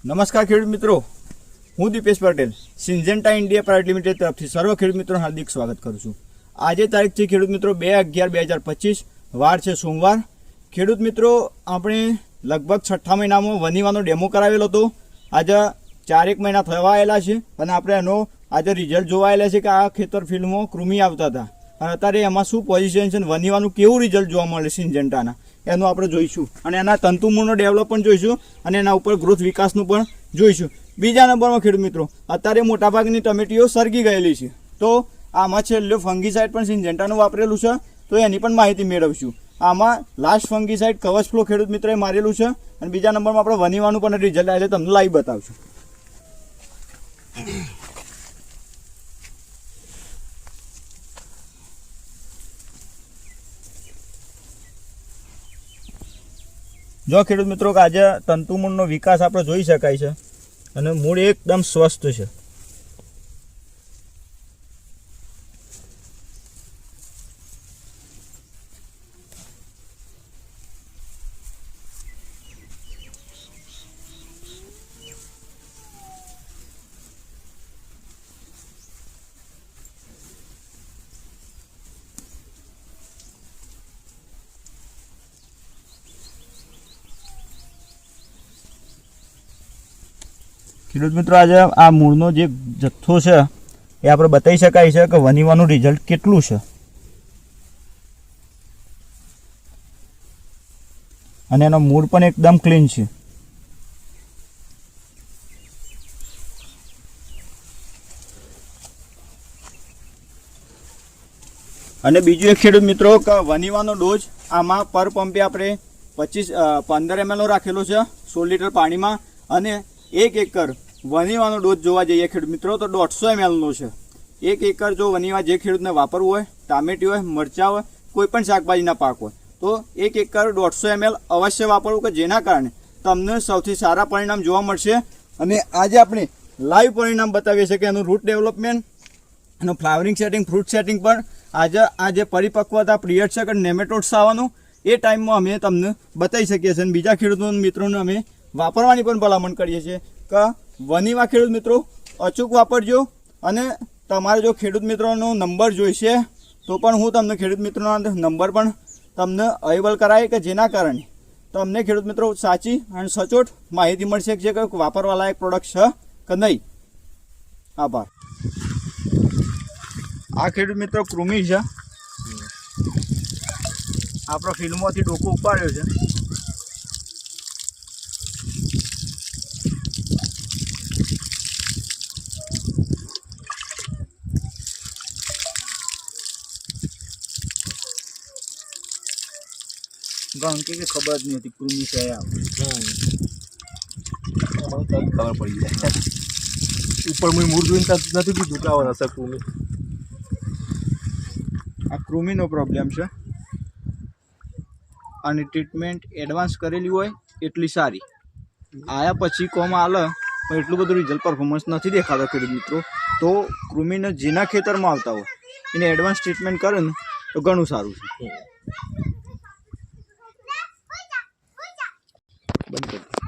નમસ્કાર ખેડૂત મિત્રો, હું Dipesh Patel Syngenta India private limited તરફથી સર્વ ખેડૂત મિત્રોનું હાર્દિક સ્વાગત કરું છું। આજે તારીખ છે ખેડૂત મિત્રો 2/11/2025, વાર છે સોમવાર। ખેડૂત મિત્રો, આપણે લગભગ 6ઠ્ઠા મહિનામાં વનીવાનો ડેમો કરાવેલો હતો। આજે 4 મહિના થવા આવેલા છે અને આપણે એનો આજે રિઝલ્ટ જોવા આવેલા છે કે આ ખેતર ફિલ્ડમાં કૃમિ આવતા હતા અને અત્યારે એમાં શું પોઝિશન છે, વનીવાનું કેવું રિઝલ્ટ જોવા મળે સિન્જેન્ટાના એનું આપણે જોઈશું અને એના તંતુમૂળનો ડેવલપ પણ જોઈશું અને એના ઉપર ગ્રોથ વિકાસનું પણ જોઈશું। બીજા નંબરમાં ખેડૂત મિત્રો, અત્યારે મોટાભાગની ટમેટીઓ સરગી ગયેલી છે, તો આમાં છેલ્લો ફંગીસાઇડ પણ સિન્જેન્ટાનું વાપરેલું છે, તો એની પણ માહિતી મેળવશું। આમાં લાસ્ટ ફંગીસાઇડ કવચ ફ્લો ખેડૂત મિત્રોએ મારેલું છે અને બીજા નંબરમાં આપણે વનીવાનું પણ રિઝલ્ટ આવે તમને લાઈવ બતાવશું। જો ખેડૂત મિત્રો કે આજે તંતુમૂળનો વિકાસ આપણે જોઈ શકાય છે અને મૂળ એકદમ સ્વસ્થ છે। ખેડૂત મિત્રો, આજે આ મૂળનો જે જથ્થો છે એ આપણે બતાવી શકાય છે કે વનીવાનું રિઝલ્ટ કેટલું છે અને એનો મૂળ પણ એકદમ ક્લીન છે। અને બીજું એક ખેડૂત મિત્રો કે વનીવાનો ડોઝ આમાં પર પંપે આપણે 15 ml રાખેલો છે 16 લીટર પાણીમાં અને 1 એકર વનીવાનો ડોઝ જોવા જઈએ ખેડૂત મિત્રો તો 150 ml નો છે। 1 એકર જો વનીવા જે ખેડૂતને વાપરવું હોય, ટામેટી હોય, મરચાં હોય, કોઈ પણ શાકભાજીના પાક હોય તો 1 એકર 150 ml અવશ્ય વાપરવું કે જેના કારણે તમને સૌથી સારા પરિણામ જોવા મળશે। અને આજે આપણે લાઈવ પરિણામ બતાવીએ છીએ કે એનું રૂટ ડેવલપમેન્ટ, એનું ફ્લાવરિંગ સેટિંગ, ફ્રૂટ સેટિંગ પણ આજે આ જે પરિપક્વતા પિરિયડ છે કે નેમેટોડ્સ આવવાનું એ ટાઈમમાં અમે તમને બતાવી શકીએ છીએ અને બીજા ખેડૂતો મિત્રોને અમે વાપરવાની પણ ભલામણ કરીએ છીએ કે વનીવા ખેડૂત મિત્રો અચૂક વાપરજો। અને તમારે જો ખેડૂત મિત્રોનો નંબર જોઈશે તો પણ હું તમને ખેડૂત મિત્રોનો નંબર પણ તમને અવેલેબલ કરાવી કે જેના કારણે તમને ખેડૂત મિત્રો સાચી અને સચોટ માહિતી મળશે કે વાપરવા લાયક પ્રોડક્ટ છે કે નહીં। આભાર। આ ખેડૂત મિત્રો કૃમિ છે, આપણો ફિલ્મોથી ડોકો ઉપાડ્યો છે। ગામ કે ખબર જ નહીં હતી કૃમિ છે ખબર પડી જાય ઉપર મૂળ જોઈને નથી કીધું કે આવવાના છે કૃમિ। આ કૃમિનો પ્રોબ્લેમ છે અને ટ્રીટમેન્ટ એડવાન્સ કરેલી હોય એટલી સારી, આયા પછી કોમ આલે પણ એટલું બધું રિઝલ્ટ પરફોર્મન્સ નથી દેખાતો ખેડૂત મિત્રો। તો કૃમિને જેના ખેતરમાં આવતા હોય એને એડવાન્સ ટ્રીટમેન્ટ કરે ને તો ઘણું સારું છે। બંધ કરી